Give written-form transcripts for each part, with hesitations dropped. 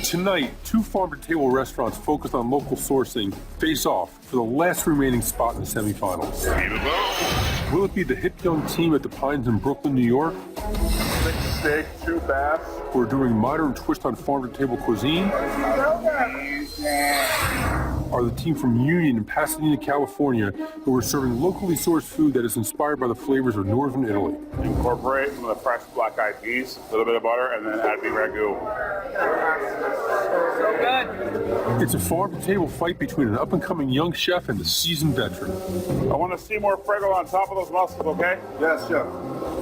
Tonight, two farm-to-table restaurants focused on local sourcing face off for the last remaining spot in the semifinals. Will it be the hip young team at the Pines in Brooklyn, New York? 6 steak, 2 bass. Who are doing modern twist on farm-to-table cuisine? Are the team from Union in Pasadena, California, who are serving locally sourced food that is inspired by the flavors of northern Italy? Incorporate some of the fresh black-eyed peas, a little bit of butter, and then add the ragu. So good. It's a farm-to-table fight between an up-and-coming young chef and a seasoned veteran. I want to see more Prego on top of those mussels, okay? Yes, chef.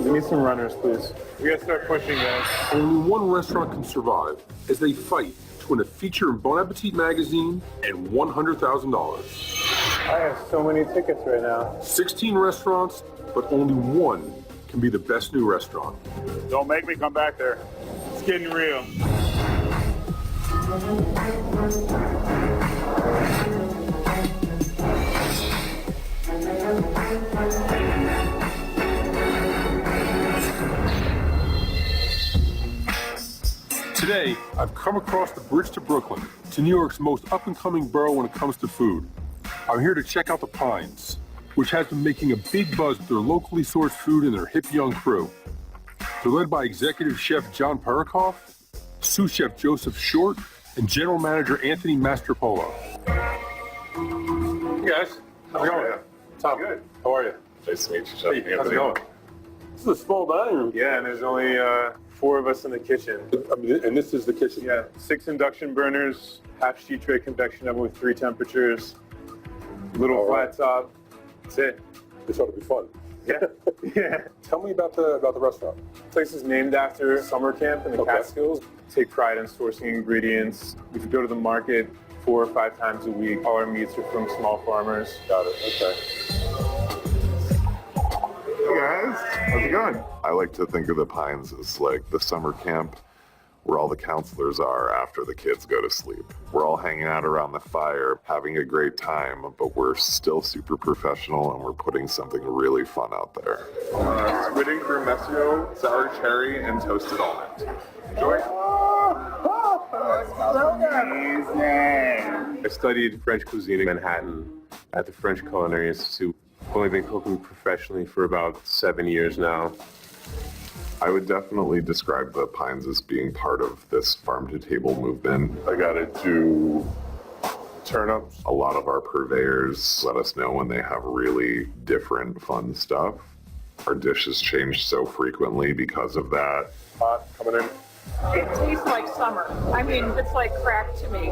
Give me some runners, please. We gotta start pushing, guys. Only one restaurant can survive as they fight to win a feature in Bon Appetit magazine and $100,000. I have so many tickets right now. 16 restaurants, but only one can be the best new restaurant. Don't make me come back there. It's getting real. Today, I've come across the bridge to Brooklyn, to New York's most up-and-coming borough when it comes to food. I'm here to check out the Pines, which has been making a big buzz with their locally sourced food and their hip young crew. They're led by executive chef John Perikoff, sous chef Joseph Short, and general manager Anthony Mastropolo. Hey guys, how's it going? Tom, good. How are you? Nice to meet you, Chef. Hey, how's it going? This is a small dining room. Yeah, and there's only 4 of us in the kitchen. I mean, and this is the kitchen. Yeah, 6 induction burners, half sheet tray convection oven with 3 temperatures, little flat top. That's it. This ought to be fun. Yeah. Yeah. Tell me about the restaurant. The place is named after summer camp in the Catskills. Take pride in sourcing ingredients. We could go to the market 4 or 5 times a week. All our meats are from small farmers. Got it. Okay. Hey guys, how's it going? I like to think of the Pines as like the summer camp where all the counselors are after the kids go to sleep. We're all hanging out around the fire, having a great time, but we're still super professional and we're putting something really fun out there. Squid and Messio, sour cherry, and toasted almond. Enjoy. I studied French cuisine in Manhattan at the French Culinary Institute. I've only been cooking professionally for about 7 years now. I would definitely describe the Pines as being part of this farm-to-table movement. I gotta do turnips. A lot of our purveyors let us know when they have really different, fun stuff. Our dishes change so frequently because of that. Hot, coming in. It tastes like summer. I mean, it's like crack to me.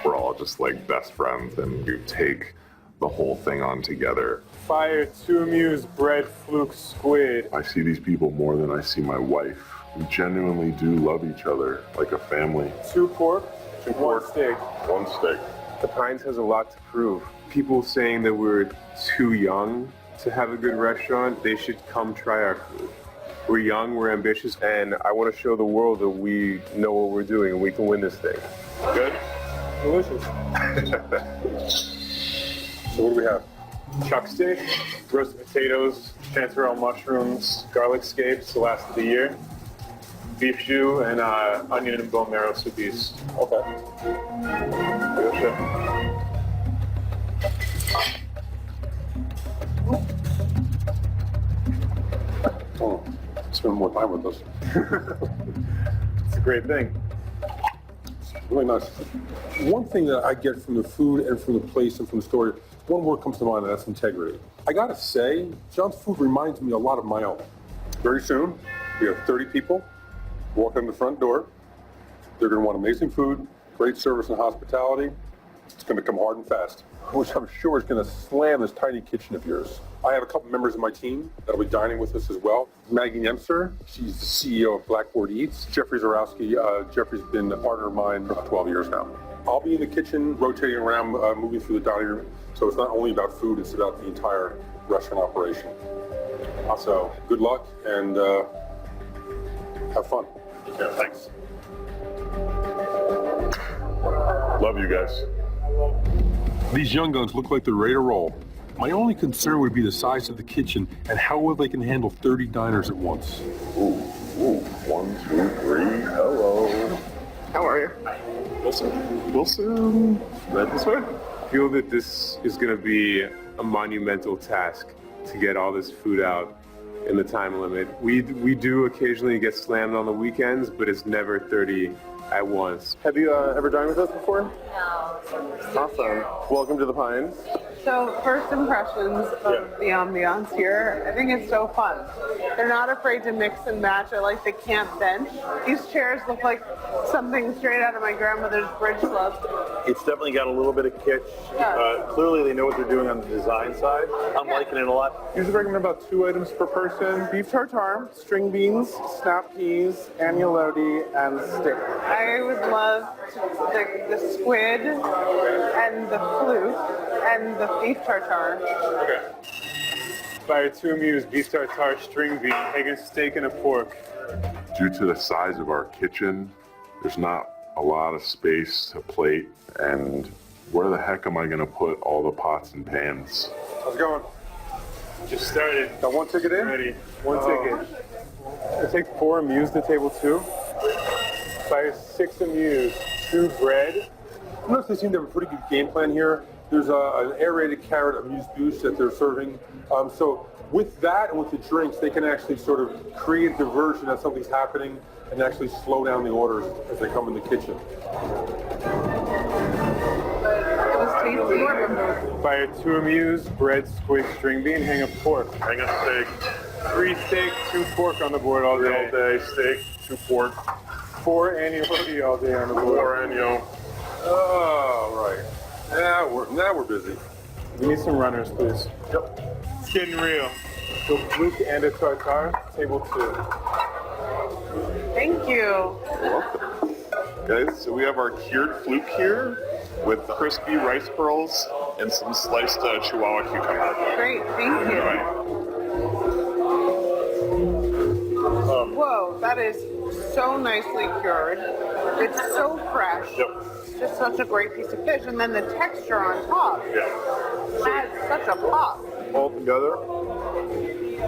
We're all just like best friends and you take the whole thing on together. Fire, 2 amuse, bread, fluke, squid. I see these people more than I see my wife. We genuinely do love each other like a family. 2 pork, 2 1 pork, steak. 1 steak. The Pines has a lot to prove. People saying that we're too young to have a good restaurant, they should come try our food. We're young, we're ambitious, and I want to show the world that we know what we're doing and we can win this thing. Good? Delicious. So what do we have? Chuck steak, roasted potatoes, chanterelle mushrooms, garlic scapes, the last of the year, beef jus, and onion and bone marrow soupes. Okay. Good chef. Oh, spend more time with us. It's a great thing. Really nice. One thing that I get from the food and from the place and from the story, one word comes to mind, and that's integrity. I gotta say, John's food reminds me a lot of my own. Very soon, we have 30 people walk in the front door. They're gonna want amazing food, great service and hospitality. It's gonna come hard and fast, which I'm sure is gonna slam this tiny kitchen of yours. I have a couple members of my team that'll be dining with us as well. Maggie Nemser, she's the CEO of Blackboard Eats. Jeffrey Zarowski, Jeffrey's been a partner of mine for 12 years now. I'll be in the kitchen, rotating around, moving through the dining room. So it's not only about food, it's about the entire restaurant operation. So good luck and have fun. Yeah, thanks. Love you guys. These young guns look like they're ready to roll. My only concern would be the size of the kitchen and how well they can handle 30 diners at once. Ooh, 1, 2, 3. Hello. How are you? Wilson. Right this way? I feel that this is going to be a monumental task to get all this food out in the time limit. We do occasionally get slammed on the weekends, but it's never 30 at once. Have you ever dined with us before? No. Awesome. Welcome to the Pines. So, first impressions of the ambiance here, I think it's so fun. They're not afraid to mix and match. I like the camp bench. These chairs look like something straight out of my grandmother's bridge club. It's definitely got a little bit of kitsch. Yeah. Clearly they know what they're doing on the design side. I'm liking it a lot. Usually recommend about 2 items per person. Beef tartare, string beans, snap peas, agnolotti, and steak. I would love the squid and the flute and the beef tartare. Okay. Fire 2 amuse, beef tartare, string bean, Hagen steak, and a pork. Due to the size of our kitchen, there's not a lot of space to plate, and where the heck am I gonna put all the pots and pans? How's it going? Just started. Got one ticket in? Ready. One ticket. I take 4 amuse to table 2. Fire 6 amuse, 2 bread. I notice they seem to have a pretty good game plan here. There's an aerated carrot amuse-bouche that they're serving. So with that and with the drinks, they can actually sort of create a diversion as something's happening and actually slow down the orders as they come in the kitchen. It was tasty. Fire 2 amuse, bread, squid, string bean, hang a pork. Hang on steak. 3 steak, 2 pork on the board all day. All day steak, 2 pork, 4 agnolotti all day on the board. 4 agno. Oh, right. Now we're busy. We need some runners, please. Yep. It's getting real. So fluke and a tartare, table 2. Thank you. Welcome. Guys, so we have our cured fluke here with crispy rice pearls and some sliced Chihuahua cucumber. Great, thank you. Whoa, that is so nicely cured. It's so fresh. Yep. It's just such a great piece of fish. And then the texture on top Yeah. adds such a pop. All together,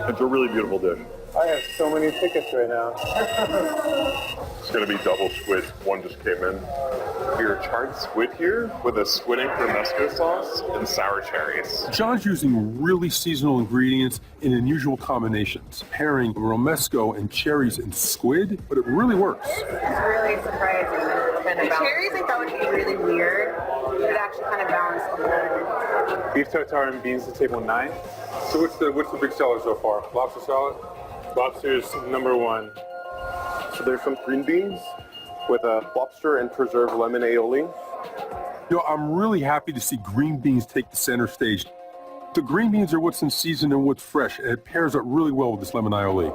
it's a really beautiful dish. I have so many tickets right now. It's gonna be double squid. One just came in. Your charred squid here with a squid ink romesco sauce and sour cherries. John's using really seasonal ingredients in unusual combinations, pairing romesco and cherries and squid, but it really works. It's really surprising. The cherries I thought would be really weird, but it actually kind of balanced the whole. Beef tartare and beans to table 9. So what's the big seller so far? Lobster salad? Lobster's number 1. So there's some green beans with a lobster and preserved lemon aioli. You know, I'm really happy to see green beans take the center stage. The green beans are what's in season and what's fresh, and it pairs up really well with this lemon aioli.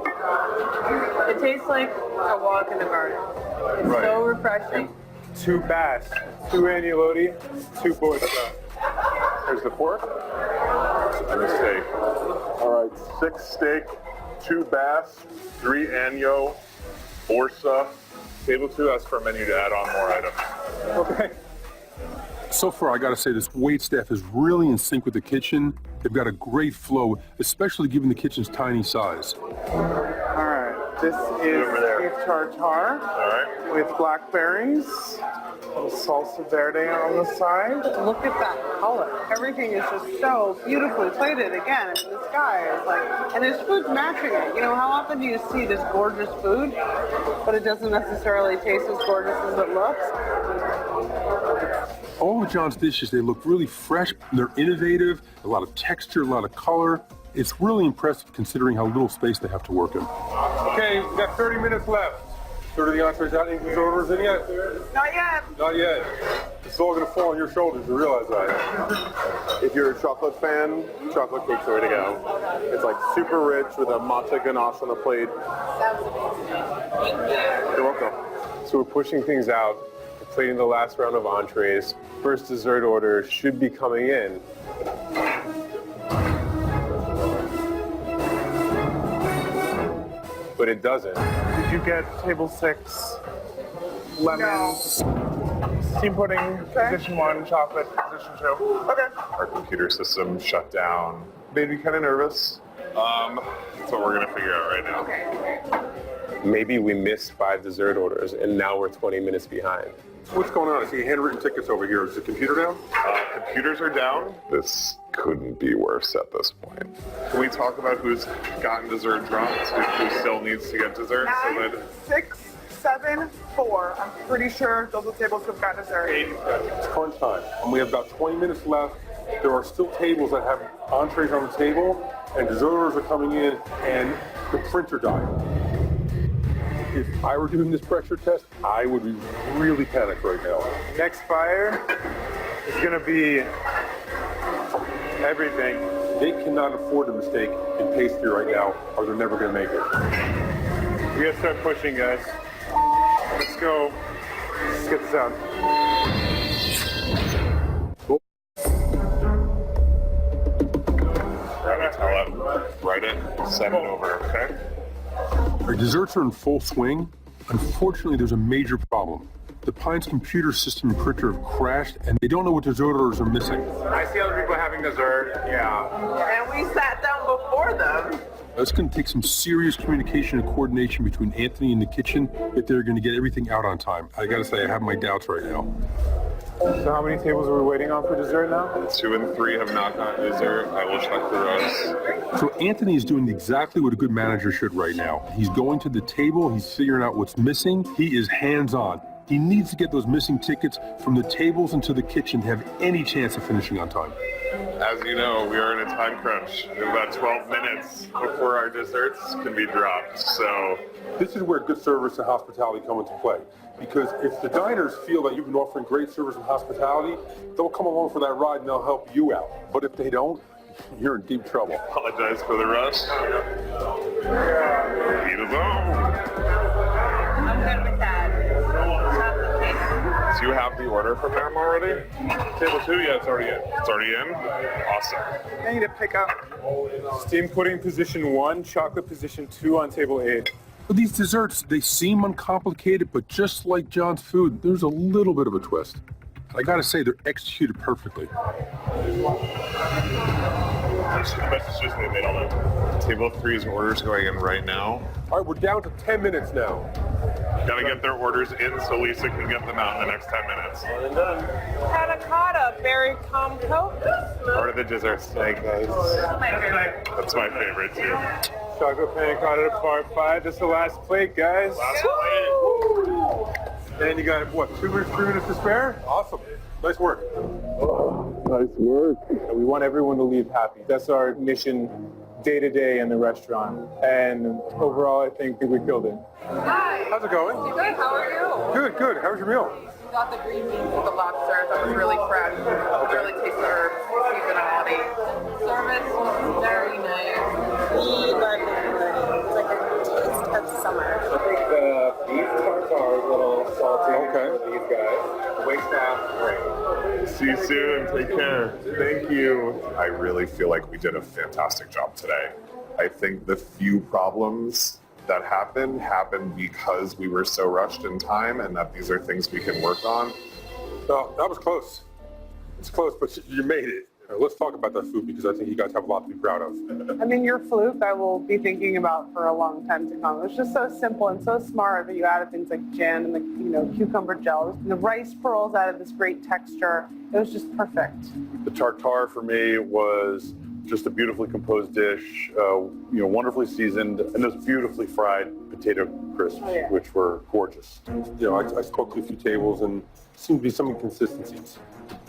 It tastes like a walk in the garden. It's so refreshing. 2 bass, 2 agnolotti, 2 borsa. There's the pork. And the steak. All right, 6 steak, 2 bass, 3 agno, borsa. Table 2 asks for a menu to add on more items. Okay. So far, I gotta say, this wait staff is really in sync with the kitchen. They've got a great flow, especially given the kitchen's tiny size. All right. This is Over there. beef tartare All right. with blackberries, and salsa verde on the side. Look at that color. Everything is just so beautifully plated. Again, I mean, the sky is like, and his food's matching it. You know, how often do you see this gorgeous food, but it doesn't necessarily taste as gorgeous as it looks? All of John's dishes, they look really fresh, they're innovative, a lot of texture, a lot of color. It's really impressive considering how little space they have to work in. Okay, we've got 30 minutes left. Third of the entrees out, English orders in yet? Not yet. Not yet. It's all gonna fall on your shoulders, you realize that. If you're a chocolate fan, chocolate cake's the way to go. It's like super rich with a matcha ganache on the plate. You're welcome. So we're pushing things out, we're plating the last round of entrees. First dessert order should be coming in. But it doesn't. Did you get table 6? Lemons, steam pudding, position 1, chocolate, position 2. Okay. Our computer system shut down. Made me kind of nervous. That's what we're gonna figure out right now. Okay. Maybe we missed 5 dessert orders and now we're 20 minutes behind. What's going on? I see handwritten tickets over here. Is the computer down? Computers are down. This couldn't be worse at this point. Can we talk about who's gotten dessert dropped? Who still needs to get dessert? So 9, that 6, 7, 4. I'm pretty sure those are tables who've got dessert. It's crunch time, and we have about 20 minutes left. There are still tables that have entrees on the table, and dessert orders are coming in, and the printer died. If I were doing this pressure test, I would be really panicked right now. Next fire is going to be everything. They cannot afford a mistake in pastry right now, or they're never going to make it. We got to start pushing, guys. Let's go. Let's get this out. write it, send it over, okay? Our desserts are in full swing. Unfortunately, there's a major problem. The Pines computer system and printer have crashed, and they don't know what dessert orders are missing. I see other people having dessert, yeah. And we sat down before them. It's going to take some serious communication and coordination between Anthony and the kitchen if they're going to get everything out on time. I got to say, I have my doubts right now. So how many tables are we waiting on for dessert now? 2 and 3 have not gotten dessert. I will check the rest. So Anthony is doing exactly what a good manager should right now. He's going to the table, he's figuring out what's missing. He is hands-on. He needs to get those missing tickets from the tables into the kitchen to have any chance of finishing on time. As you know, we are in a time crunch. We have about 12 minutes before our desserts can be dropped, so... This is where good service and hospitality come into play. Because if the diners feel that you've been offering great service and hospitality, they'll come along for that ride and they'll help you out. But if they don't, you're in deep trouble. Apologize for the rush. Eat alone. I'm good with that. Chocolate cake. Do you have the order from them already? Table 2? Yeah, it's already in. It's already in? Awesome. I need to pick up. Steam pudding position 1, chocolate position 2 on table 8. But these desserts, they seem uncomplicated, but just like John's food, there's a little bit of a twist. I gotta say, they're executed perfectly. Messages they made on it. Table 3's orders going in right now. All right, we're down to 10 minutes now. Gotta get their orders in so Lisa can get them out in the next 10 minutes. Panna cotta, berry compote. Part of the dessert snack, guys. My favorite. That's my favorite too. Chocolate panna cotta to part 5. This is the last plate, guys. Last plate. And you got, what, 2 minutes, 3 minutes to spare? Awesome. Nice work. Nice work. We want everyone to leave happy. That's our mission day to day in the restaurant. And overall, I think we killed it. Hi. How's it going? Good, how are you? Good, good. How was your meal? Got the green beans with the lobster. That was really fresh. Really tastes the herbs, seasonality. Service was very nice. We love it. It's like a taste of summer. I think the beef tartare is a little salty for these guys. Wingstop, great. See you soon. Take care. Thank you. I really feel like we did a fantastic job today. I think the few problems that happened because we were so rushed in time, and that these are things we can work on. Well, that was close. It's close, but you made it. Let's talk about that food because I think you guys have a lot to be proud of. I mean, your fluke I will be thinking about for a long time to come. It was just so simple and so smart that you added things like gin and the cucumber gel. And the rice pearls added this great texture. It was just perfect. The tartare for me was just a beautifully composed dish, wonderfully seasoned, and those beautifully fried potato crisps, which were gorgeous. I spoke to a few tables and seemed to be some inconsistencies.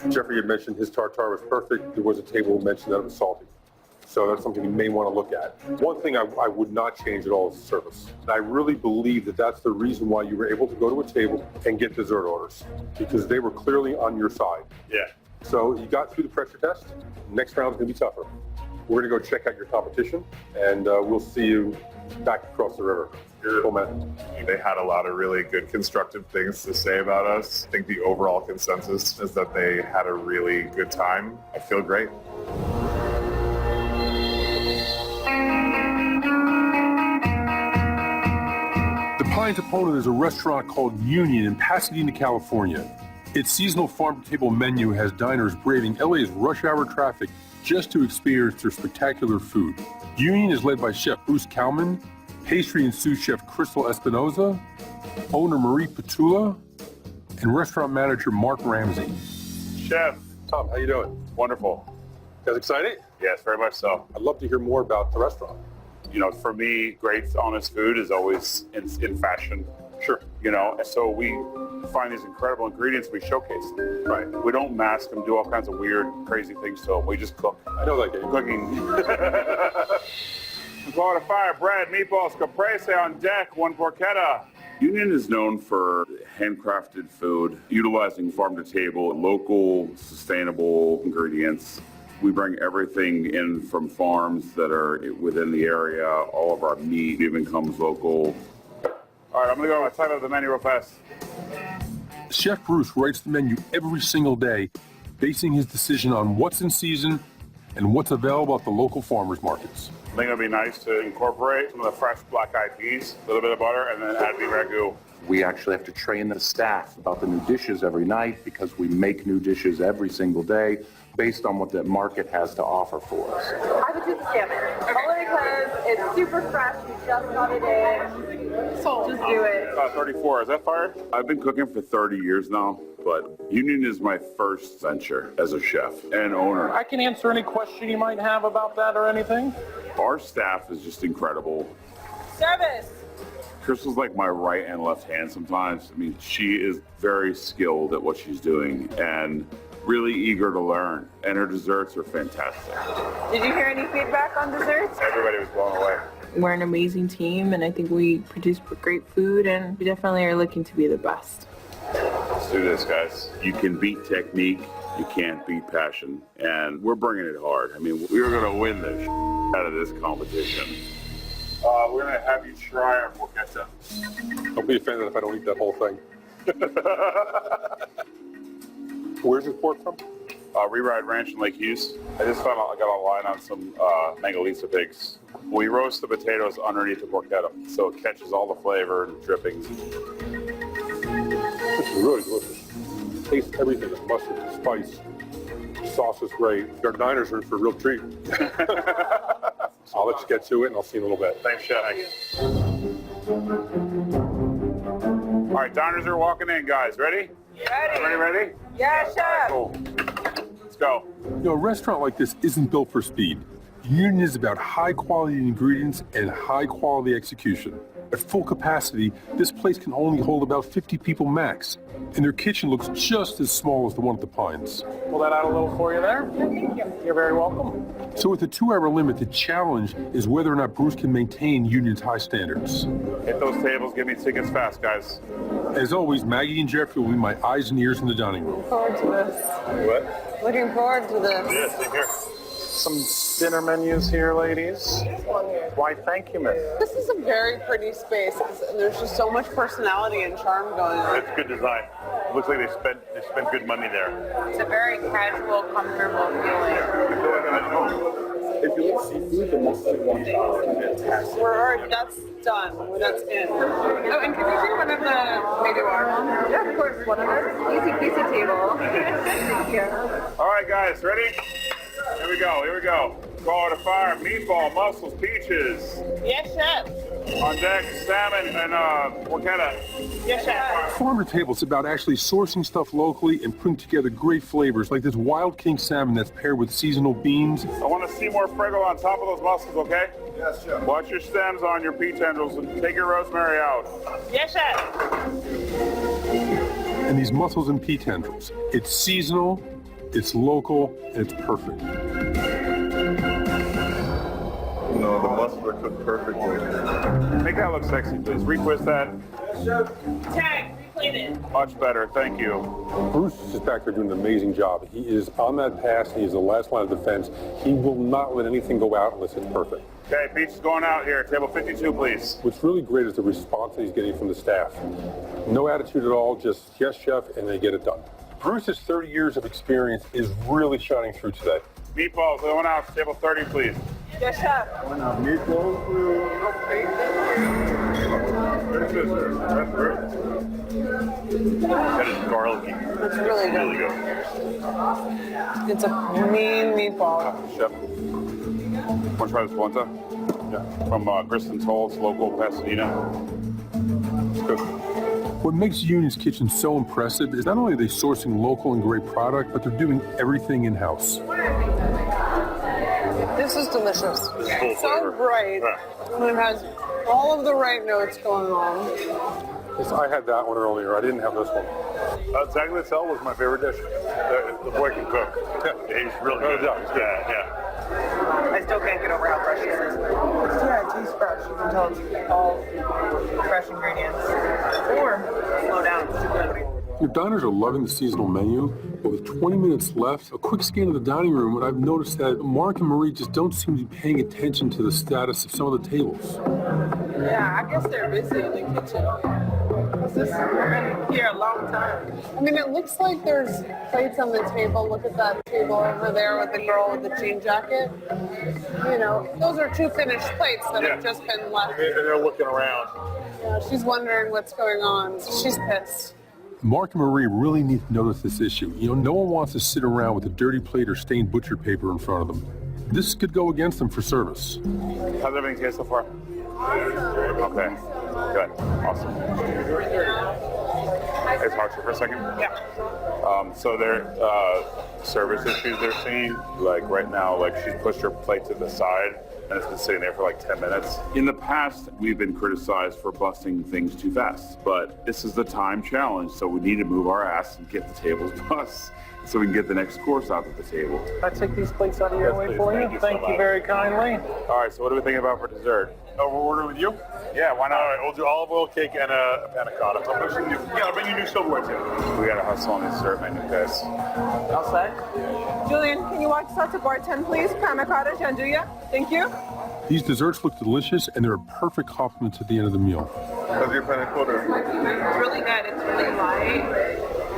Jeffrey had mentioned his tartare was perfect. There was a table who mentioned that it was salty. So that's something you may want to look at. One thing I would not change at all is service. And I really believe that that's the reason why you were able to go to a table and get dessert orders, because they were clearly on your side. Yeah. So you got through the pressure test. Next round is going to be tougher. We're going to go check out your competition, and we'll see you back across the river. Cool, man. They had a lot of really good constructive things to say about us. I think the overall consensus is that they had a really good time. I feel great. The Pines opponent is a restaurant called Union in Pasadena, California. Its seasonal farm-to-table menu has diners braving LA's rush hour traffic just to experience their spectacular food. Union is led by Chef Bruce Kalman, pastry and sous chef Crystal Espinoza, owner Marie Petula, and restaurant manager Mark Ramsey. Chef. Tom, how you doing? Wonderful. You guys excited? Yes, very much so. I'd love to hear more about the restaurant. You know, for me, great, honest food is always in fashion. Sure. You know, and so we find these incredible ingredients, we showcase them. Right. We don't mask them, do all kinds of weird, crazy things to them. We just cook. I know that game. Cooking. Call it a fire, bread, meatballs, caprese on deck, one porchetta. Union is known for handcrafted food, utilizing farm-to-table, local, sustainable ingredients. We bring everything in from farms that are within the area. All of our meat even comes local. All right, I'm gonna go on the title of the menu real fast. Chef Bruce writes the menu every single day, basing his decision on what's in season and what's available at the local farmers markets. I think it'd be nice to incorporate some of the fresh black-eyed peas, a little bit of butter, and then add beef ragu. We actually have to train the staff about the new dishes every night because we make new dishes every single day based on what the market has to offer for us. I would do the salmon. Only because it's super fresh. You just got it in. So just do it. 34, is that fire? I've been cooking for 30 years now, but Union is my first venture as a chef and owner. I can answer any question you might have about that or anything. Our staff is just incredible. Service. Crystal's like my right and left hand sometimes. I mean, she is very skilled at what she's doing and really eager to learn. And her desserts are fantastic. Did you hear any feedback on desserts? Everybody was blown away. We're an amazing team, and I think we produce great food, and we definitely are looking to be the best. Let's do this, guys. You can beat technique. You can't beat passion. And we're bringing it hard. I mean, we are going to win the out of this competition. We're going to have you try our porchetta. Don't be offended if I don't eat that whole thing. Where's this pork from? Reride Ranch in Lake Hughes. I just found out I got online on some Mangalisa pigs. We roast the potatoes underneath the porchetta, so it catches all the flavor and drippings. This is really delicious. Taste everything, the mustard, the spice. The sauce is great. Our diners are in for a real treat. I'll let you get to it, and I'll see you in a little bit. Thanks, Chef. All right, diners are walking in, guys. Ready? Ready. Ready? Yeah, chef. Cool. Let's go. You know, a restaurant like this isn't built for speed. Union is about high-quality ingredients and high-quality execution. At full capacity, this place can only hold about 50 people max, and their kitchen looks just as small as the one at the Pines. Pull that out a little for you there. You're very welcome. So with the 2-hour limit, the challenge is whether or not Bruce can maintain Union's high standards. Hit those tables. Give me tickets fast, guys. As always, Maggie and Jeffrey will be my eyes and ears in the dining room. Looking forward to this. What? Looking forward to this. Yeah, same here. Some dinner menus here, ladies. Why, thank you, miss. This is a very pretty space. There's just so much personality and charm going on. It's good design. It looks like they spent good money there. It's a very casual, comfortable feeling. I feel like I'm at home. If you like seafood, the mustard one is fantastic. We're already, that's done. That's in. Oh, and can you do one of the maybe water? Yeah, of course. One of those easy peasy table. Thank you. All right, guys, ready? Here we go. Here we go. Call it a fire. Meatball, mussels, peaches. Yes, chef. On deck, salmon and porchetta. Yes, chef. Farm to Table is about actually sourcing stuff locally and putting together great flavors like this Wild King salmon that's paired with seasonal beans. I want to see more Prego on top of those mussels, okay? Yes, chef. Watch your stems on your pea tendrils and take your rosemary out. Yes, chef. And these mussels and pea tendrils. It's seasonal, it's local, and it's perfect. No, the mussels are cooked perfectly. Make that look sexy, please. Retwist that. Tag, reclean it. Much better, thank you. Bruce is back there doing an amazing job. He is on that pass. He is the last line of defense. He will not let anything go out unless it's perfect. Okay, peach is going out here. Table 52, please. What's really great is the response that he's getting from the staff. No attitude at all, just yes, chef, and they get it done. Bruce's 30 years of experience is really shining through today. Meatballs going out. Table 30, please. Yes, chef. Meatballs. That's great. That is garlicky. It's really good. Really good. It's a mean meatball. Chef, want to try this polenta? Yeah. From Griston's Hall's local Pasadena. It's good. What makes Union's Kitchen so impressive is not only are they sourcing local and great product, but they're doing everything in-house. This is delicious. This is full So flavor. bright. Yeah. And it has all of the right notes going on. Yes, I had that one earlier. I didn't have this one. Tagliatelle was my favorite dish. The boy can cook. Yeah, he's really good. Yeah. I still can't get over how fresh it is. Yeah, it tastes fresh. You can tell it's all fresh ingredients. Or slow down. Your diners are loving the seasonal menu, but with 20 minutes left, a quick scan of the dining room, and I've noticed that Mark and Marie just don't seem to be paying attention to the status of some of the tables. Yeah, I guess they're busy in the kitchen. This is here a long time. I mean, it looks like there's plates on the table. Look at that table over there with the girl with the jean jacket. You know, those are two finished plates that have just been left. And they're looking around. Yeah, she's wondering what's going on. She's pissed. Mark and Marie really need to notice this issue. You know, no one wants to sit around with a dirty plate or stained butcher paper in front of them. This could go against them for service. How's everything taste so far? Okay. Good. Awesome. Hey, talk to you for a second. Yeah. So their service issues they're seeing, like right now, like she's pushed her plate to the side and it's been sitting there for like 10 minutes. In the past, we've been criticized for busting things too fast, but this is the time challenge, so we need to move our ass and get the tables bust so we can get the next course out at the table. Can I take these plates out of your way for you? Thank you very kindly. All right, so what are we thinking about for dessert? Oh, we're ordering with you? Yeah, why not? All right, we'll do olive oil cake and a panna cotta. I'll bring you new silverware too. We gotta hustle on the dessert menu, guys. All set? Julian, can you walk us out to bar 10, please? Panna cotta, gianduja. Thank you. These desserts look delicious, and they're a perfect complement to the end of the meal. How's your panna cotta? It's really good. It's really light.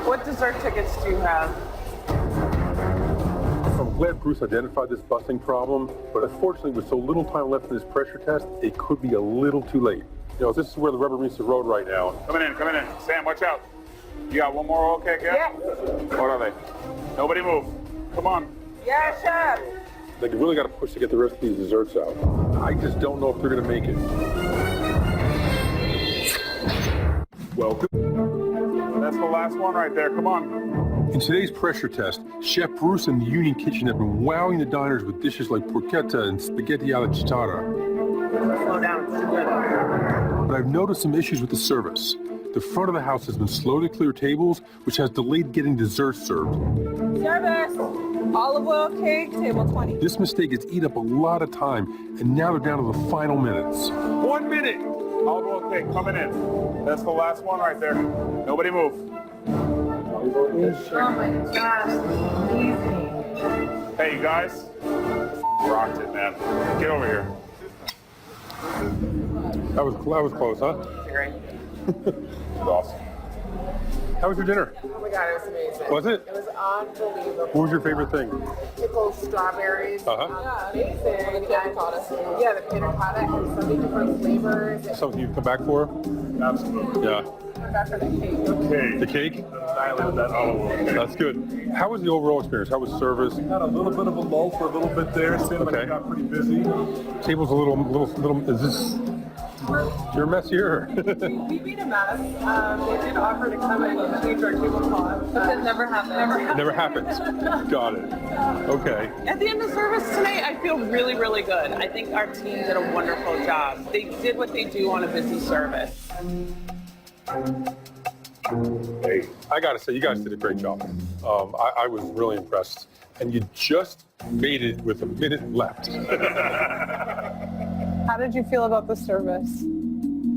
What dessert tickets do you have? I'm glad Bruce identified this busting problem, but unfortunately with so little time left in this pressure test, it could be a little too late. You know, this is where the rubber meets the road right now. Coming in. Sam, watch out. You got one more oil cake, yeah? What are they? Nobody move. Come on. Yeah, chef. They really got to push to get the rest of these desserts out. I just don't know if they're going to make it. Welcome. That's the last one right there. Come on. In today's pressure test, Chef Bruce and the Union Kitchen have been wowing the diners with dishes like porchetta and spaghetti alla città. Slow down. But I've noticed some issues with the service. The front of the house has been slow to clear tables, which has delayed getting desserts served. Service. Olive oil cake, table 20. This mistake has eaten up a lot of time, and now they're down to the final minutes. 1 minute. Olive oil cake coming in. That's the last one right there. Nobody move. Oh my gosh. Easy. Hey, you guys. Rocked it, man. Get over here. That was close, huh? Great. Awesome. How was your dinner? Oh my god, it was amazing. Was it? It was unbelievable. What was your favorite thing? Pickled strawberries. Uh-huh. Yeah, amazing. The panna cotta. Yeah, the panna cotta has so many different flavors. Something you'd come back for? Absolutely. Yeah. Come back for the cake. Okay. The cake? Dilated that olive oil cake. That's good. How was the overall experience? How was service? Had a little bit of a lull for a little bit there. Seemed like it got pretty busy. Table's a little, is this your mess here? We made a mess. They did offer to come in and change our tablecloth, but that never happened. Never happens. Got it. Okay. At the end of service tonight, I feel really, really good. I think our team did a wonderful job. They did what they do on a busy service. Hey, I gotta say, you guys did a great job. I was really impressed. And you just made it with a minute left. How did you feel about the service?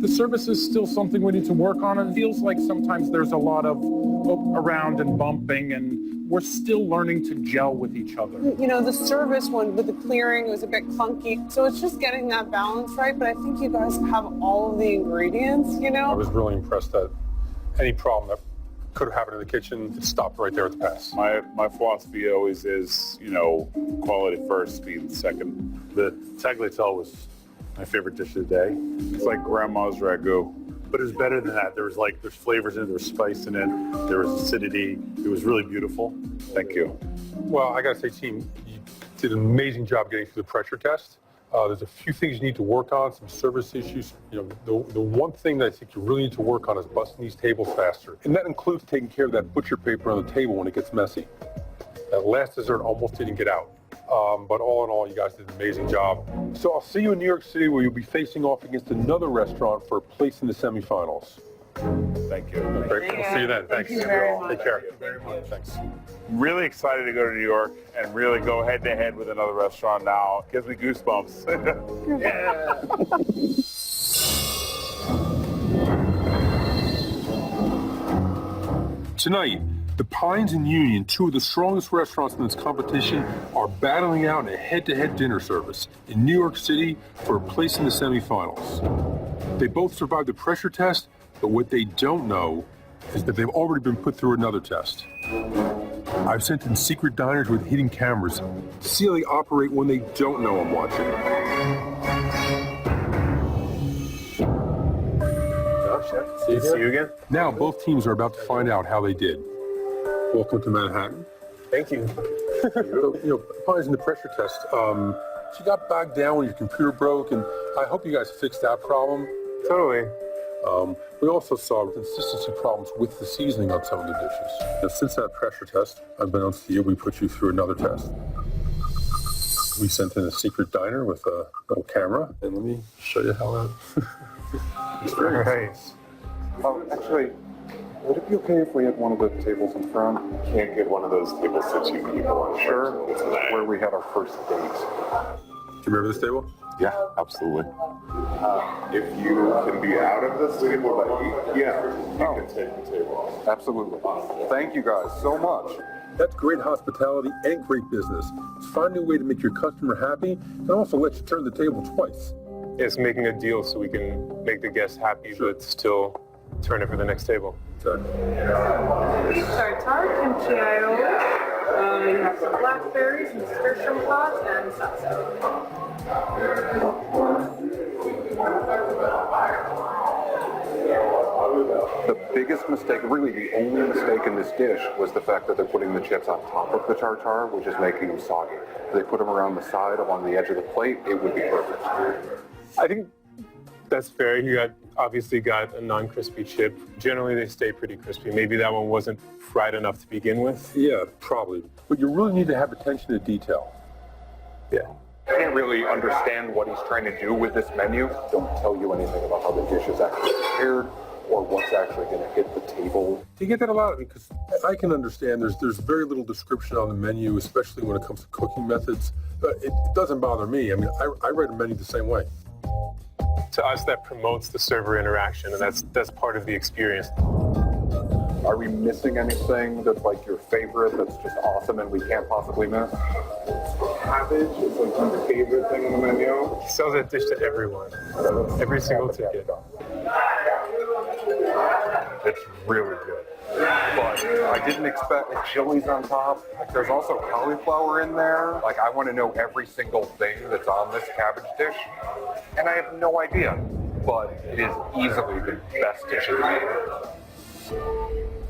The service is still something we need to work on. It feels like sometimes there's a lot of around and bumping, and we're still learning to gel with each other. You know, the service one with the clearing was a bit clunky. So it's just getting that balance right. But I think you guys have all of the ingredients, you know? I was really impressed that any problem that could have happened in the kitchen, it stopped right there at the pass. My philosophy always is, you know, quality first, speed second. The tagliatelle was my favorite dish of the day. It's like grandma's ragu. but it was better than that. There's flavors in it, there's spice in it, there was acidity. It was really beautiful. Thank you. Well, I gotta say, team, you did an amazing job getting through the pressure test. There's a few things you need to work on, some service issues. You know, the one thing that I think you really need to work on is busting these tables faster. And that includes taking care of that butcher paper on the table when it gets messy. That last dessert almost didn't get out. But all in all, you guys did an amazing job. So I'll see you in New York City, where you'll be facing off against another restaurant for a place in the semifinals. Thank you. Great. We'll see you then. Thanks. Thank you very much. Take care. Thank you very much. Thanks. Really excited to go to New York and really go head to head with another restaurant now. Gives me goosebumps. Yeah. Tonight, the Pines and Union, two of the strongest restaurants in this competition, are battling out in a head-to-head dinner service in New York City for a place in the semifinals. They both survived the pressure test, but what they don't know is that they've already been put through another test. I've sent in secret diners with hidden cameras to see how they operate when they don't know I'm watching. See you again. Now both teams are about to find out how they did. Welcome to Manhattan. Thank you. Pines in the pressure test. She got bogged down when your computer broke, and I hope you guys fixed that problem. Totally. We also saw consistency problems with the seasoning on some of the dishes. Now, since that pressure test, unbeknownst to you, we put you through another test. We sent in a secret diner with a little camera, and let me show you how that experience. Actually, would it be okay if we had one of the tables in front? Can't get one of those tables to two people. Sure. Where we had our first date. Do you remember this table? Yeah, absolutely. If you can be out of this table, you can take the table. Absolutely. Thank you guys so much. That's great hospitality and great business. Find a way to make your customer happy and also let you turn the table twice. It's making a deal so we can make the guests happy, but still turn it for the next table. Exactly. Tartar, kimchi aioli. You have some blackberries, nasturtium pods, and salsa. The biggest mistake, really the only mistake in this dish, was the fact that they're putting the chips on top of the tartar, which is making them soggy. If they put them around the side, along the edge of the plate, it would be perfect. I think that's fair. You obviously got a non-crispy chip. Generally, they stay pretty crispy. Maybe that one wasn't fried enough to begin with. Yeah, probably. But you really need to have attention to detail. Yeah. I can't really understand what he's trying to do with this menu. Don't tell you anything about how the dish is actually prepared or what's actually going to hit the table. Do you get that a lot? Because I can understand there's very little description on the menu, especially when it comes to cooking methods. It doesn't bother me. I mean, I read a menu the same way. To us, that promotes the server interaction, and that's part of the experience. Are we missing anything that's like your favorite that's just awesome and we can't possibly miss? Cabbage is like my favorite thing on the menu. He sells that dish to everyone. Every single ticket. It's really good. But I didn't expect the chilies on top. Like, there's also cauliflower in there. Like, I want to know every single thing that's on this cabbage dish. And I have no idea. But it is easily the best dish in the menu.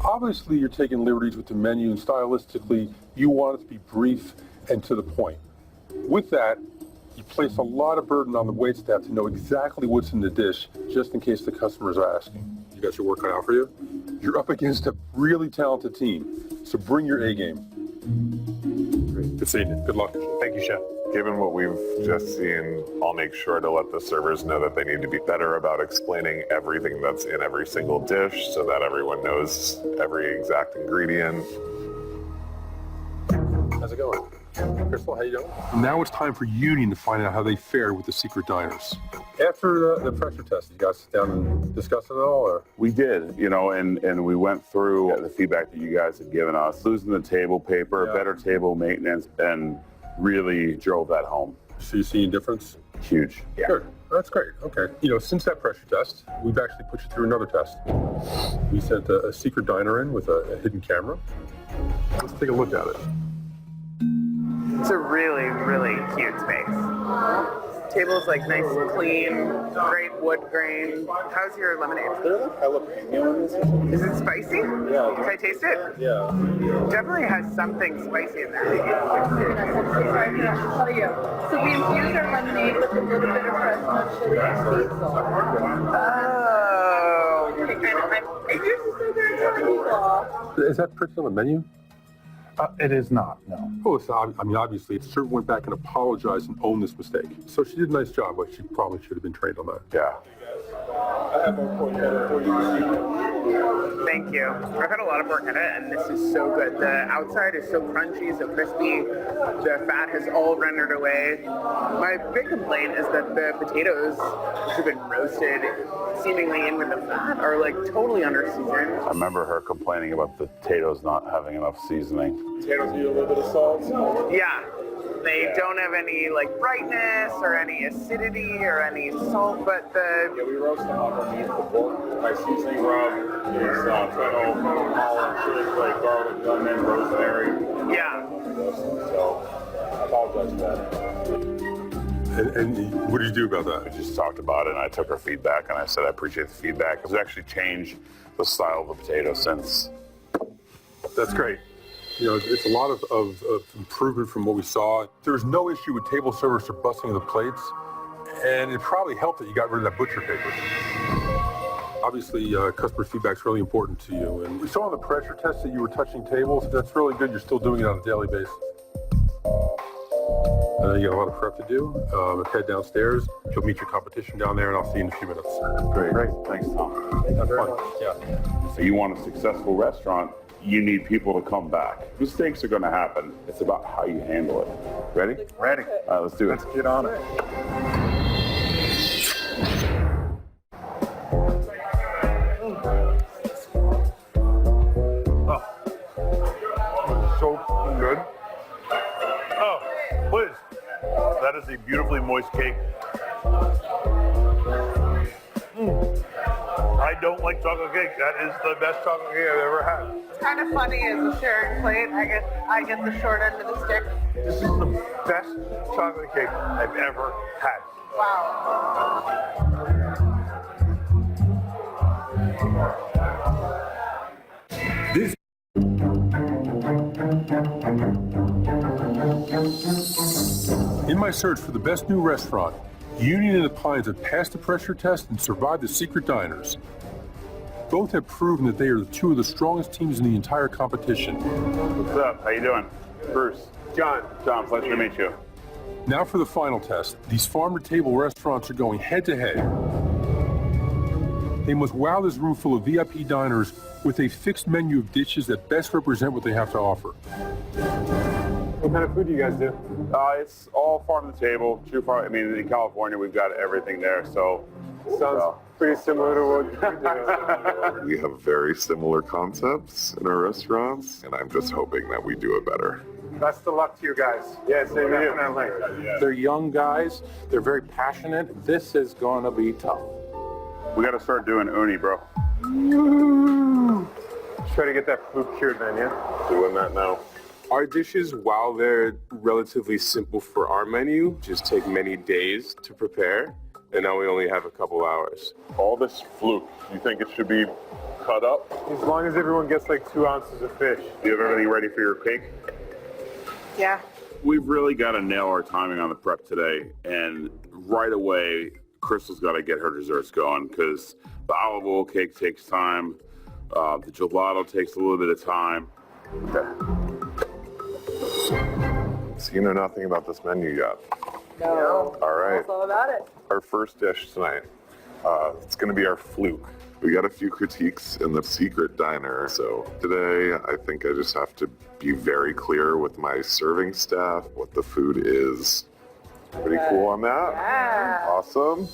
Obviously, you're taking liberties with the menu, and stylistically, you want it to be brief and to the point. With that, you place a lot of burden on the waitstaff to know exactly what's in the dish, just in case the customers are asking. You got your work cut out for you? You're up against a really talented team, so bring your A game. Great. Good seeing you. Good luck. Thank you, Chef. Given what we've just seen, I'll make sure to let the servers know that they need to be better about explaining everything that's in every single dish so that everyone knows every exact ingredient. How's it going? Crystal, how you doing? Now it's time for Union to find out how they fared with the secret diners. After the pressure test, you guys sit down and discuss it all, or? We did, and we went through the feedback that you guys had given us. Losing the table paper, better table maintenance, and really drove that home. So you see a difference? Huge. Yeah. Good. That's great. Okay. Since that pressure test, we've actually put you through another test. We sent a secret diner in with a hidden camera. Let's take a look at it. It's a really, really cute space. Table's like nice and clean, great wood grain. How's your lemonade? There's like jalapeno in this. Is it spicy? Yeah. Can I taste it? Yeah. Definitely has something spicy in there. So we infuse our lemonade with a little bit of Fresno chili and sea salt. Oh. Is that printed on the menu? It is not, no. Oh, so I mean, obviously, the server went back and apologized and owned this mistake. So she did a nice job, but she probably should have been trained on that. Yeah. I have a porchetta for you. Thank you. I've had a lot of porchetta, and this is so good. The outside is so crunchy, so crispy. The fat has all rendered away. My big complaint is that the potatoes, which have been roasted seemingly in with the fat, are like totally under seasoned. I remember her complaining about the potatoes not having enough seasoning. Potatoes need a little bit of salt. Yeah. They don't have any like brightness or any acidity or any salt, but Yeah, we roast them underneath the pork. My seasoning rub is fennel, holland, chili flake, garlic, onion, rosemary. yeah. So I apologize for that. And what did you do about We that? just talked about it, and I took her feedback, and I said I appreciate the feedback. It's actually changed the style of the potato since. That's great. You know, it's a lot of improvement from what we saw. There's no issue with table service or busting of the plates, and it probably helped that you got rid of that butcher paper. Obviously, customer feedback's really important to you, and we saw on the pressure test that you were touching tables. That's really good. You're still doing it on a daily basis. You got a lot of prep to do. Head downstairs. You'll meet your competition down there, and I'll see you in a few minutes. Great. Thanks, Tom. Have fun. Yeah. So you want a successful restaurant, you need people to come back. Mistakes are going to happen. It's about how you handle it. Ready? Ready. All right, let's do it. Let's get on it. So good. Oh, please. That is a beautifully moist cake. I don't like chocolate cake. That is the best chocolate cake I've ever had. It's kind of funny as a sharing plate. I get the short end of the stick. This is the best chocolate cake I've ever had. Wow. This In my search for the best new restaurant, Union and Appliance have passed the pressure test and survived the secret diners. Both have proven that they are two of the strongest teams in the entire competition. What's up? How you doing? Bruce. John, pleasure to meet you. Now for the final test. These farm-to-table restaurants are going head-to-head. They must wow this room full of VIP diners with a fixed menu of dishes that best represent what they have to offer. What kind of food do you guys do? It's all farm to table. True farm. I mean, in California, we've got everything there. So Sounds pretty similar to what you do. We have very similar concepts in our restaurants, and I'm just hoping that we do it better. Best of luck to you guys. Yeah, same to you. Definitely. They're young guys. They're very passionate. This is going to be tough. we got to start doing uni, bro. Try to get that food cured, man, yeah? Doing that now. Our dishes, while they're relatively simple for our menu, just take many days to prepare, and now we only have a couple hours. All this fluke, you think it should be cut up? As long as everyone gets like 2 ounces of fish. Do you have everything ready for your cake? Yeah. We've really got to nail our timing on the prep today, and right away, Crystal's got to get her desserts going because the olive oil cake takes time, the gelato takes a little bit of time. So you know nothing about this menu yet? No. All right. It's all about it. Our first dish tonight, it's going to be our fluke. We got a few critiques in the secret diner, so today I think I just have to be very clear with my serving staff what the food is. Pretty cool on that? Yeah. Awesome.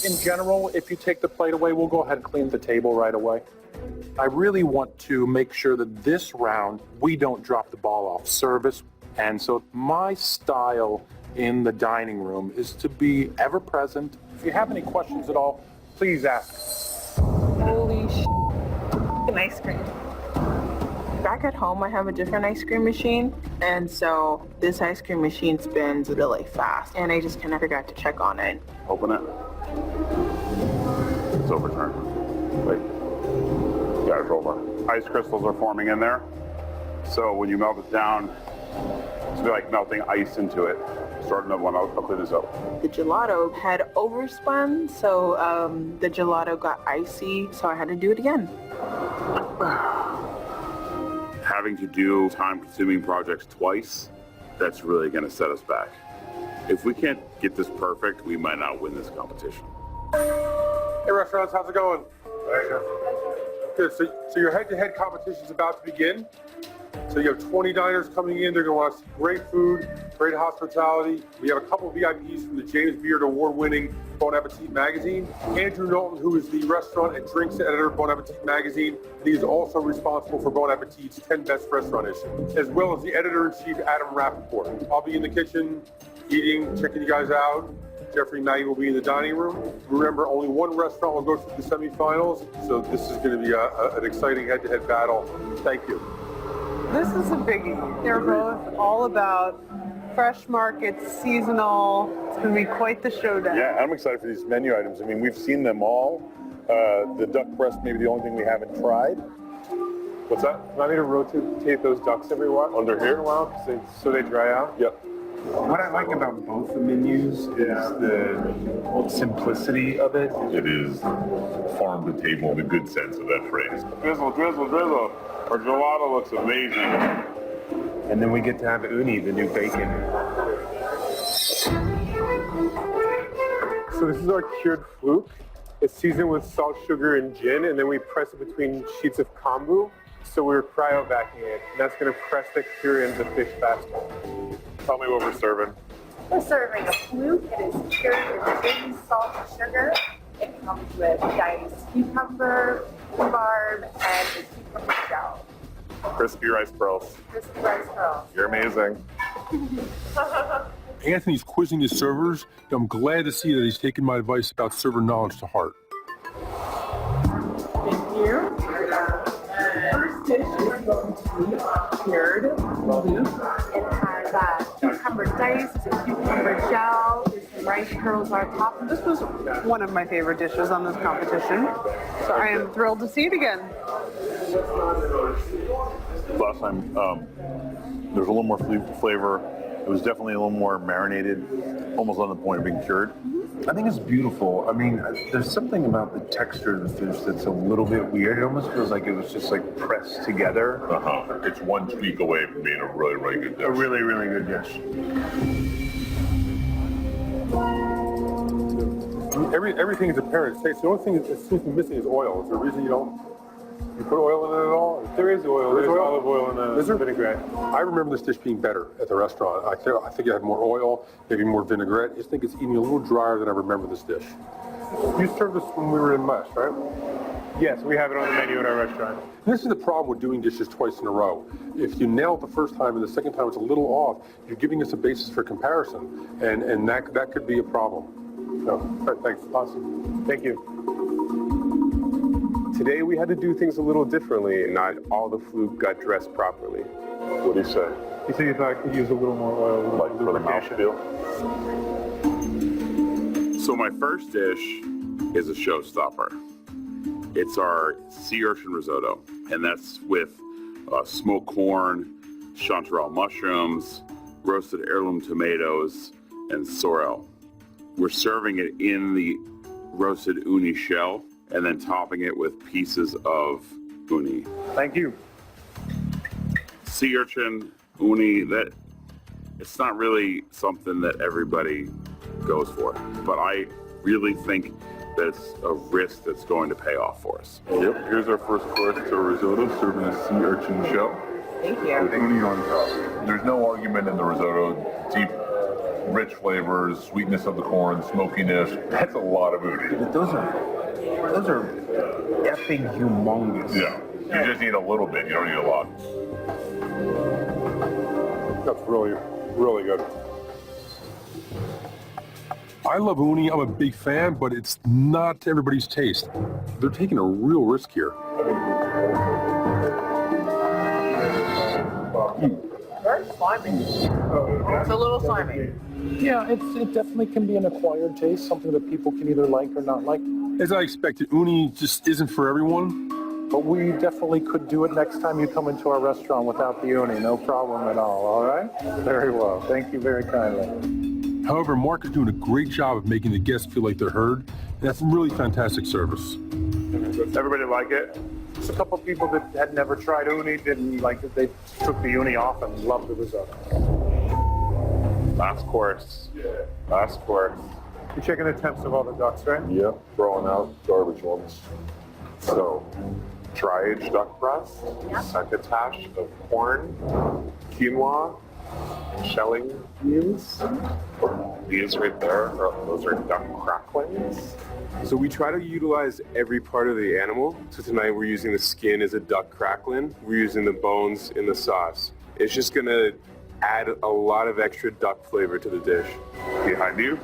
In general, if you take the plate away, we'll go ahead and clean the table right away. I really want to make sure that this round, we don't drop the ball off service. And so my style in the dining room is to be ever present. If you have any questions at all, please ask. Holy sh**. An ice cream. That back at home, I have a different ice cream machine, and so this ice cream machine spins really fast, and I just kind of forgot to check on it. Open it. It's overturned. Wait. Yeah, it's over. Ice crystals are forming in there. So when you melt it down, it's like melting ice into it. Start another one. I'll clean this up. The gelato had overspun, so the gelato got icy, so I had to do it again. Having to do time-consuming projects twice, that's really going to set us back. If we can't get this perfect, we might not win this competition. Hey restaurants, how's it going? Good, so your head-to-head competition is about to begin. So you have 20 diners coming in. They're going to want to see great food, great hospitality. We have a couple of VIPs from the James Beard Award-winning Bon Appetit magazine. Andrew Knowlton, who is the restaurant and drinks editor of Bon Appetit magazine, and he's also responsible for Bon Appetit's 10 Best Restaurant issue, as well as the editor-in-chief, Adam Rappaport. I'll be in the kitchen, eating, checking you guys out. Jeffrey Knight will be in the dining room. Remember, only one restaurant will go through the semifinals, so this is going to be an exciting head-to-head battle. Thank you. This is a biggie. They're both all about fresh markets, seasonal. It's going to be quite the showdown. Yeah, I'm excited for these menu items. I mean, we've seen them all. The duck breast may be the only thing we haven't tried. What's that? Want me to rotate those ducks every while? Under here? In a while, so they dry out? Yep. What I like about both the menus is the simplicity of it. It is farm to table in a good sense of that phrase. Drizzle, drizzle, drizzle. Our gelato looks amazing. And then we get to have uni, the new bacon. So this is our cured fluke. It's seasoned with salt, sugar, and gin, and then we press it between sheets of kombu. So we're cryovacuuming it, and that's going to press the cure into fish faster. Tell me what we're serving. We're serving a fluke. It is cured in gin, salt, and sugar. It comes with diced cucumber, rhubarb, and a cucumber shell. Crispy rice pearls. Crispy rice pearls. You're amazing. Anthony's quizzing his servers. I'm glad to see that he's taken my advice about server knowledge to heart. Thank you. First dish is going to be cured fluke. It has cucumber dice, a cucumber shell, with some rice pearls on top. This was one of my favorite dishes on this competition, so I am thrilled to see it again. Last time, there was a little more flavor. It was definitely a little more marinated, almost on the point of being cured. I think it's beautiful. I mean, there's something about the texture of the fish that's a little bit weird. It almost feels like it was just like pressed together. It's one tweak away from being a really, really good dish. A really, really good dish. Everything is apparent taste. The only thing that seems to be missing is oil. Is there a reason you put oil in it at all? There is oil. There's olive oil in the vinaigrette. I remember this dish being better at the restaurant. I think it had more oil, maybe more vinaigrette. I just think it's eating a little drier than I remember this dish. You served this when we were in Mesh, right? Yes, we have it on the menu at our restaurant. This is the problem with doing dishes twice in a row. If you nail it the first time and the second time it's a little off, you're giving us a basis for comparison, and that could be a problem. So, all right, thanks. Awesome. Thank you. Today we had to do things a little differently. Not all the fluke got dressed properly. What did he say? He said he thought I could use a little more oil, Like for the mouthfeel? So my first dish is a showstopper. It's our sea urchin risotto, and that's with smoked corn, chanterelle mushrooms, roasted heirloom tomatoes, and sorrel. We're serving it in the roasted uni shell, and then topping it with pieces of uni. Thank you. Sea urchin, uni, that it's not really something that everybody goes for, but I really think that it's a risk that's going to pay off for us. Yep, here's our first course to risotto, serving a sea urchin shell. Thank you. With uni on top. There's no argument in the risotto. Deep, rich flavors, sweetness of the corn, smokiness. That's a lot of uni. Those are effing humongous. Yeah, you just need a little bit. You don't need a lot. That's really, really good. I love uni. I'm a big fan, but it's not to everybody's taste. They're taking a real risk here. Very slimy. It's a little slimy. Yeah, it definitely can be an acquired taste, something that people can either like or not like. As I expected, uni just isn't for everyone. But we definitely could do it next time you come into our restaurant without the uni. No problem at all right? Very well. Thank you very kindly. However, Mark is doing a great job of making the guests feel like they're heard, and that's really fantastic service. Does everybody like it? Just a couple of people that had never tried uni didn't like it. They took the uni off and loved the risotto. Last course. Last course. You're checking the temps of all the ducks, right? Yep, throwing out garbage ones. So, tri-age duck breast, succotash of corn, quinoa, shelling beans. These right there, those are duck cracklings. So we try to utilize every part of the animal. So tonight we're using the skin as a duck crackling. We're using the bones in the sauce. It's just gonna add a lot of extra duck flavor to the dish. Behind you.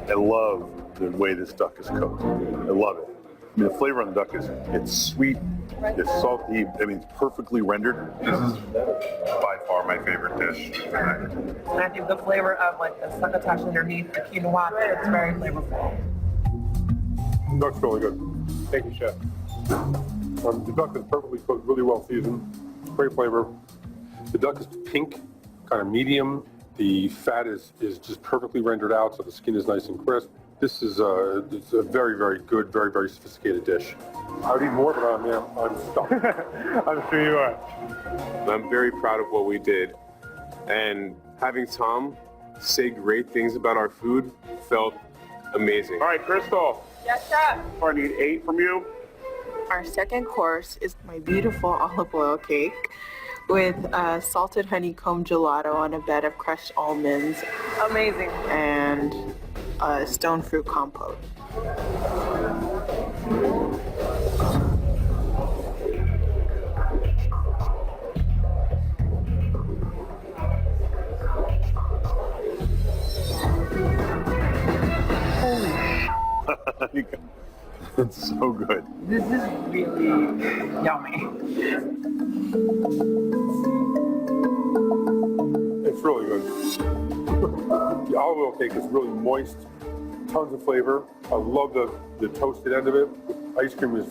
I love the way this duck is cooked. I love it. I mean, the flavor on the duck it's sweet, it's salty, I mean, it's perfectly rendered. This is by far my favorite dish tonight. And I think the flavor of like the succotash underneath the quinoa, it's very flavorful. The duck's really good. Thank you, Chef. The duck is perfectly cooked, really well seasoned, great flavor. The duck is pink, kind of medium. The fat is just perfectly rendered out, so the skin is nice and crisp. This is it's a very, very good, very, very sophisticated dish. I would eat more, but I'm stuck. I'm sure you are. I'm very proud of what we did. And having Tom say great things about our food felt amazing. All right, Crystal. Yes, chef. I need 8 from you. Our second course is my beautiful olive oil cake with salted honeycomb gelato on a bed of crushed almonds. Amazing. And stone fruit compote. It's so good. This is really yummy. It's really good. The olive oil cake is really moist, tons of flavor. I love the toasted end of it. Ice cream is,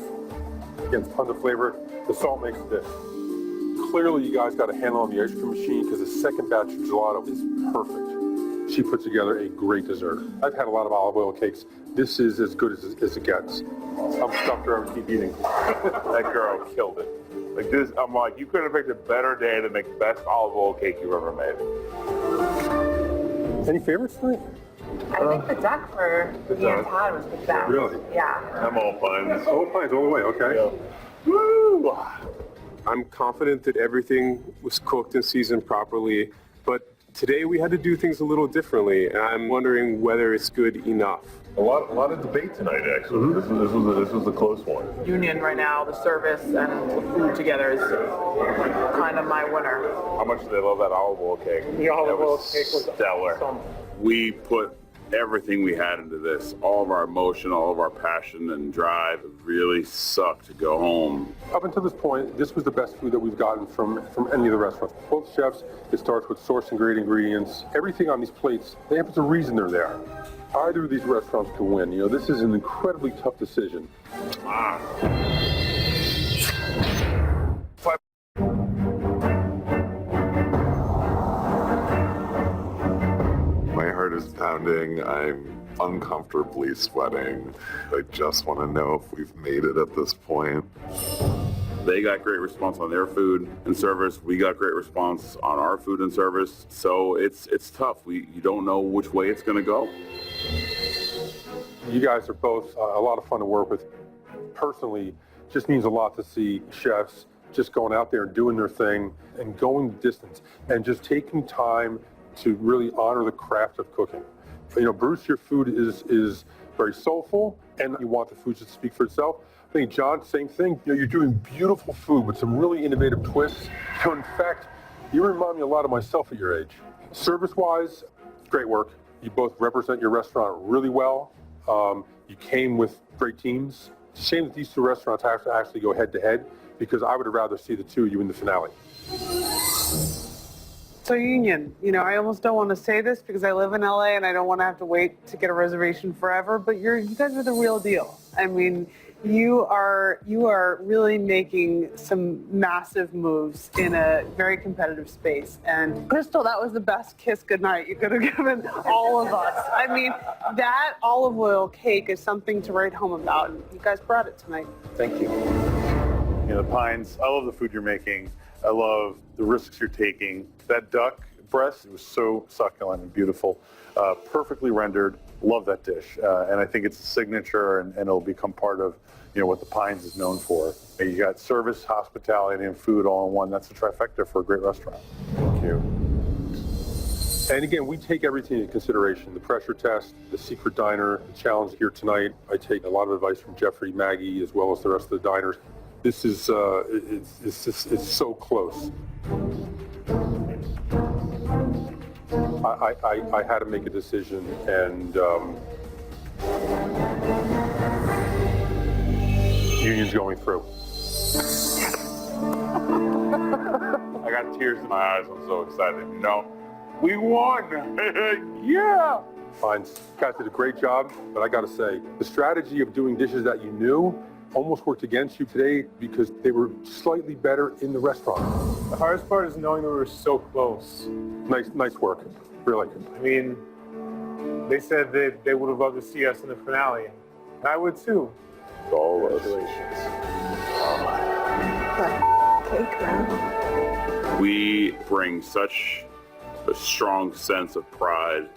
again, tons of flavor. The salt makes the dish. Clearly, you guys got a handle on the ice cream machine because the second batch of gelato is perfect. She put together a great dessert. I've had a lot of olive oil cakes. This is as good as it gets. I'm stuffed around and keep eating. That girl killed it. Like this, I'm like, you couldn't have picked a better day to make the best olive oil cake you've ever made. Any favorites tonight? I think the duck for the had was the best. Really? Yeah. I'm all puns. Oh, pines all the way, okay. Yeah. Woo! I'm confident that everything was cooked and seasoned properly, but today we had to do things a little differently, and I'm wondering whether it's good enough. A lot of debate tonight, actually. Mm-hmm. This was a close one. Union right now, the service and the food together is kind of my winner. How much do they love that olive oil cake? The olive oil cake was stellar. awesome. We put everything we had into this, all of our emotion, all of our passion and drive. It really sucked to go home. Up until this point, this was the best food that we've gotten from any of the restaurants. Both chefs, it starts with sourcing great ingredients. Everything on these plates, they have a reason they're there. Either of these restaurants can win. You know, this is an incredibly tough decision. My heart is pounding. I'm uncomfortably sweating. I just want to know if we've made it at this point. They got great response on their food and service. We got great response on our food and service. So it's tough. You don't know which way it's going to go. You guys are both a lot of fun to work with. Personally, just means a lot to see chefs just going out there and doing their thing and going the distance and just taking time to really honor the craft of cooking. You know, Bruce, your food is very soulful, and you want the food to speak for itself. I think, John, same thing. You know, you're doing beautiful food with some really innovative twists. So, in fact, you remind me a lot of myself at your age. Service-wise, great work. You both represent your restaurant really well. You came with great teams. It's a shame that these two restaurants have to actually go head to head, because I would have rather see the two of you in the finale. So Union, you know, I almost don't want to say this because I live in LA and I don't want to have to wait to get a reservation forever, but you guys are the real deal. I mean, you are really making some massive moves in a very competitive space. And Crystal, that was the best kiss goodnight you could have given all of us. I mean, that olive oil cake is something to write home about. And you guys brought it tonight. Thank you. You know, the Pines, I love the food you're making. I love the risks you're taking. That duck breast, it was so succulent and beautiful, perfectly rendered. Love that dish. And I think it's a signature, and it'll become part of, you know, what the Pines is known for. You got service, hospitality, and food all in one. That's a trifecta for a great restaurant. Thank you. And again, we take everything into consideration. The pressure test, the secret diner, the challenge here tonight. I take a lot of advice from Jeffrey, Maggie, as well as the rest of the diners. This is, it's so close. I had to make a decision, and Union's going through. I got tears in my eyes. I'm so excited. No, we won. Yeah. Fines. Guys did a great job, but I got to say, the strategy of doing dishes that you knew almost worked against you today because they were slightly better in the restaurant. The hardest part is knowing that we were so close. Nice work, really. I mean, they said that they would have loved to see us in the finale. And I would too. Congratulations. Cake, man. We bring such a strong sense of pride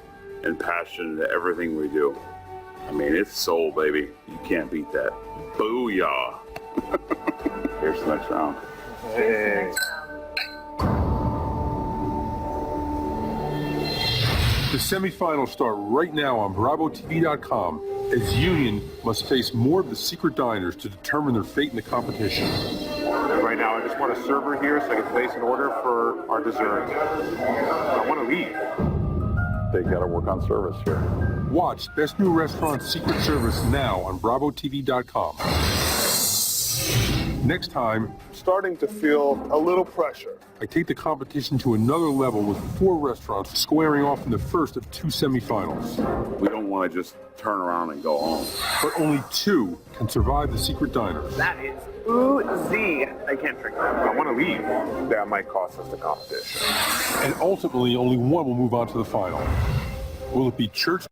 and passion to everything we do. I mean, it's soul, baby. You can't beat that. Booyah. Here's the next round. Hey. The semifinals start right now on BravoTV.com as Union must face more of the secret diners to determine their fate in the competition. Right now, I just want a server here so I can place an order for our dessert. I want to leave. They got to work on service here. Watch Best New Restaurant Secret Service now on BravoTV.com. Next time, Starting to feel a little pressure. I take the competition to another level with 4 restaurants squaring off in the first of 2 semifinals. We don't want to just turn around and go home. But only 2 can survive the secret diners. That is oozy. I can't drink that. I want to leave. That might cost us the competition. And ultimately, only 1 will move on to the final. Will it be Church